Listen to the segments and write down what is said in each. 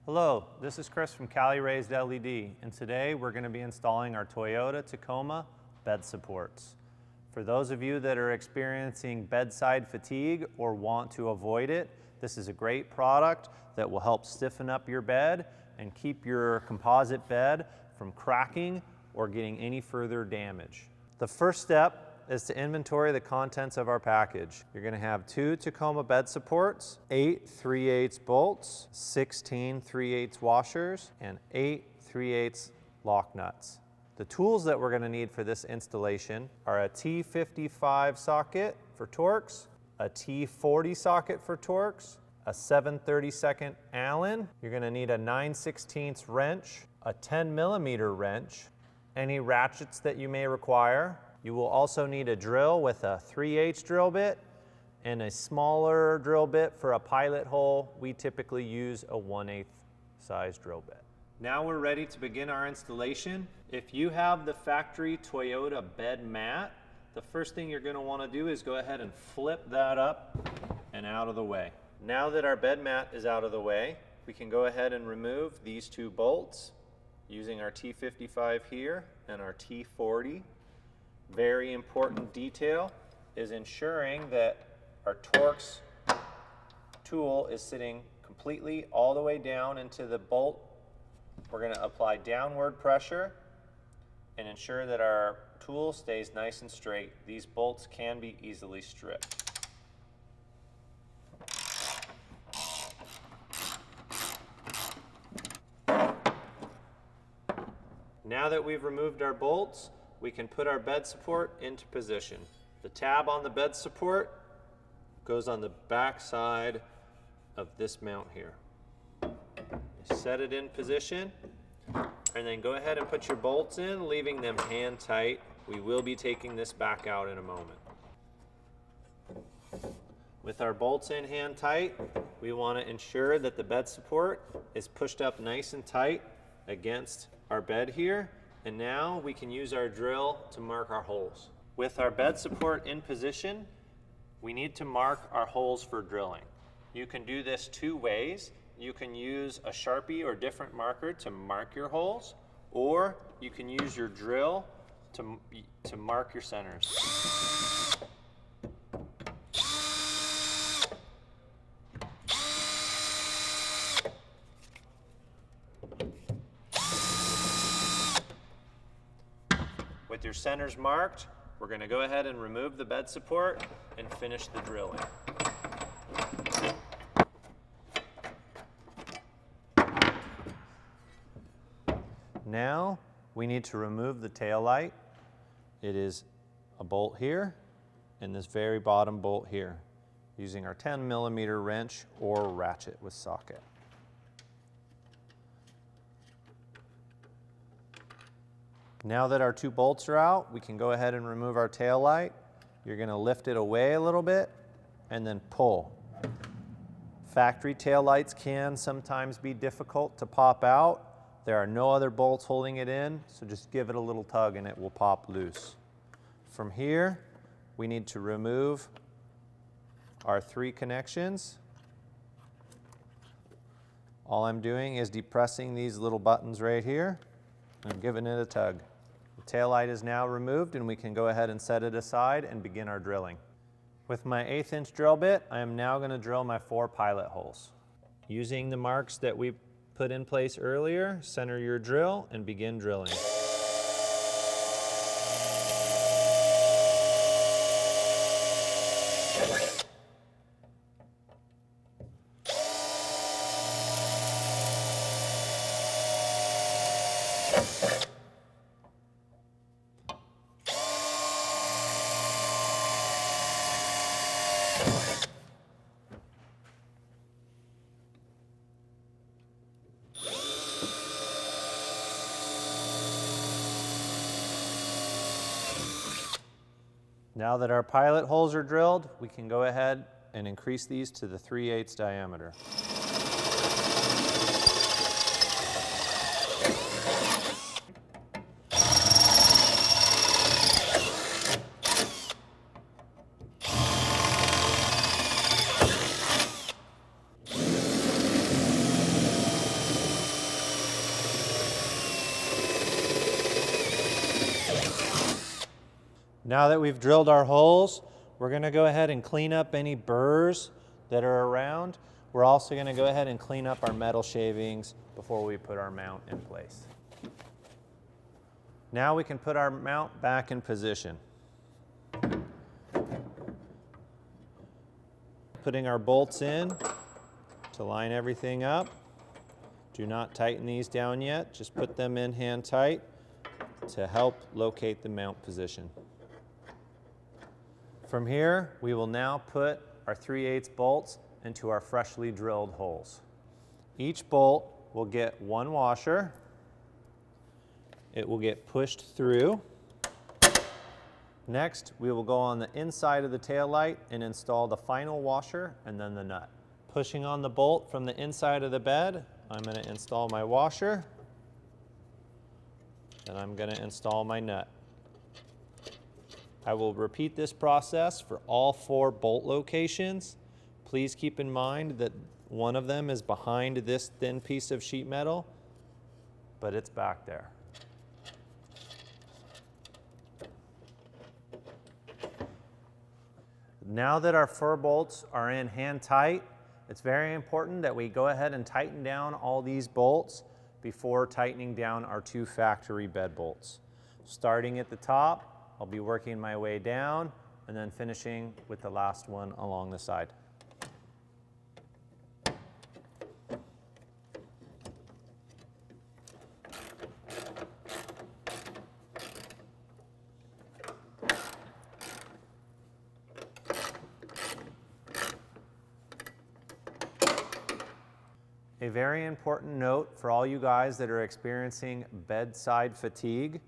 Hello, this is Chris from Cali Raised LED, and today we're going to be installing our Toyota Tacoma bed supports. For those of you that are experiencing bedside fatigue or want to avoid it, this is a great product that will help stiffen up your bed and keep your composite bed from cracking or getting any further damage. The first step is to inventory the contents of our package. You're going to have 2 Tacoma bed supports, 8 3/8 bolts, 16 3/8 washers, and 8 3/8 lock nuts. The tools that we're going to need for this installation are a T55 socket for Torx, a T40 socket for Torx, a 7/32 Allen. You're going to need a 9/16 wrench, a 10mm wrench, any ratchets that you may require. You will also need a drill with a 3/8 drill bit and a smaller drill bit for a pilot hole. We typically use a 1/8 size drill bit. Now we're ready to begin our installation. If you have the factory Toyota bed mat, the first thing you're going to want to do is go ahead and flip that up and out of the way. Now that our bed mat is out of the way, we can go ahead and remove these 2 bolts using our T55 here and our T40. Very important detail is ensuring that our Torx tool is sitting completely all the way down into the bolt. We're going to apply downward pressure and ensure that our tool stays nice and straight. These bolts can be easily stripped. Now that we've removed our bolts, we can put our bed support into position. The tab on the bed support goes on the back side of this mount here. Set it in position and then go ahead and put your bolts in, leaving them hand tight. We will be taking this back out in a moment. With our bolts in hand tight, we want to ensure that the bed support is pushed up nice and tight against our bed here. And now we can use our drill to mark our holes. With our bed support in position, we need to mark our holes for drilling. You can do this 2 ways. You can use a Sharpie or different marker to mark your holes, or you can use your drill to mark your centers. With your centers marked, we're going to go ahead and remove the bed support and finish the drilling. Now we need to remove the tail light. It is a bolt here and this very bottom bolt here, using our 10mm wrench or ratchet with socket. Now that our 2 bolts are out, we can go ahead and remove our tail light. You're going to lift it away a little bit and then pull. Factory tail lights can sometimes be difficult to pop out. There are no other bolts holding it in, so just give it a little tug and it will pop loose. From here, we need to remove our 3 connections. All I'm doing is depressing these little buttons right here and giving it a tug. The tail light is now removed and we can go ahead and set it aside and begin our drilling. With my 1/8" drill bit, I am now going to drill my 4 pilot holes. Using the marks that we put in place earlier, center your drill and begin drilling. Now that our pilot holes are drilled, we can go ahead and increase these to the 3/8 diameter. Now that we've drilled our holes, we're going to go ahead and clean up any burrs that are around. We're also going to go ahead and clean up our metal shavings before we put our mount in place. Now we can put our mount back in position. Putting our bolts in to line everything up. Do not tighten these down yet, just put them in hand tight to help locate the mount position. From here, we will now put our 3/8 bolts into our freshly drilled holes. Each bolt will get one washer. It will get pushed through. Next, we will go on the inside of the taillight and install the final washer and then the nut. Pushing on the bolt from the inside of the bed, I'm going to install my washer, and I'm going to install my nut. I will repeat this process for all 4 bolt locations. Please keep in mind that one of them is behind this thin piece of sheet metal, but it's back there. Now that our 4 bolts are in hand tight, it's very important that we go ahead and tighten down all these bolts before tightening down our 2 factory bed bolts. Starting at the top, I'll be working my way down and then finishing with the last one along the side. A very important note for all you guys that are experiencing bedside fatigue.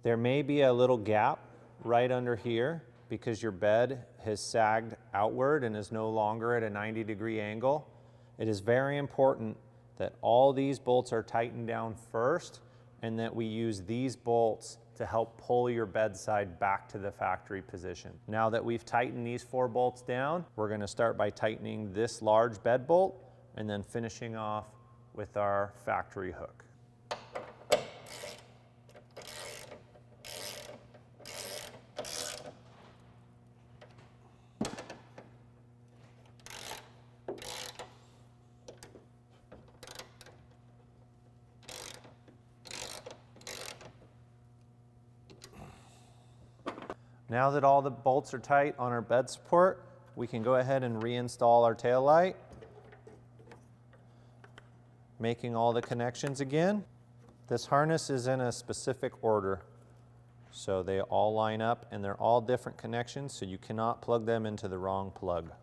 There may be a little gap right under here because your bed has sagged outward and is no longer at a 90-degree angle. It is very important that all these bolts are tightened down first and that we use these bolts to help pull your bedside back to the factory position. Now that we've tightened these 4 bolts down, we're going to start by tightening this large bed bolt and then finishing off with our factory hook. Now that all the bolts are tight on our bed support, we can go ahead and reinstall our tail light, making all the connections again. This harness is in a specific order, so they all line up and they're all different connections, so you cannot plug them into the wrong plug.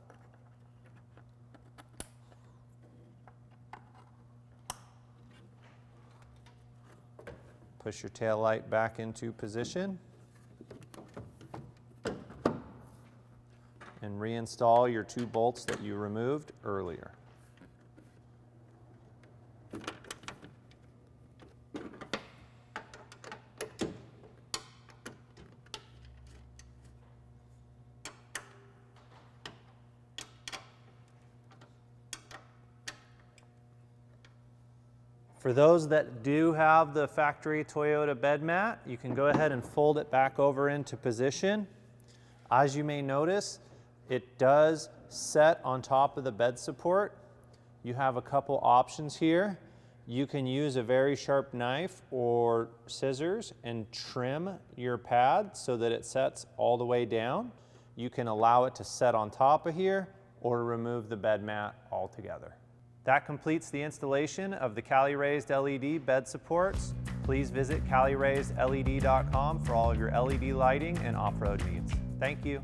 Push your tail light back into position and reinstall your 2 bolts that you removed earlier. For those that do have the factory Toyota bed mat, you can go ahead and fold it back over into position. As you may notice, it does set on top of the bed support. You have a couple options here. You can use a very sharp knife or scissors and trim your pad so that it sets all the way down. You can allow it to set on top of here or remove the bed mat altogether. That completes the installation of the Cali raised LED bed supports. Please visit caliraisedled.com for all of your LED lighting and off-road needs. Thank you.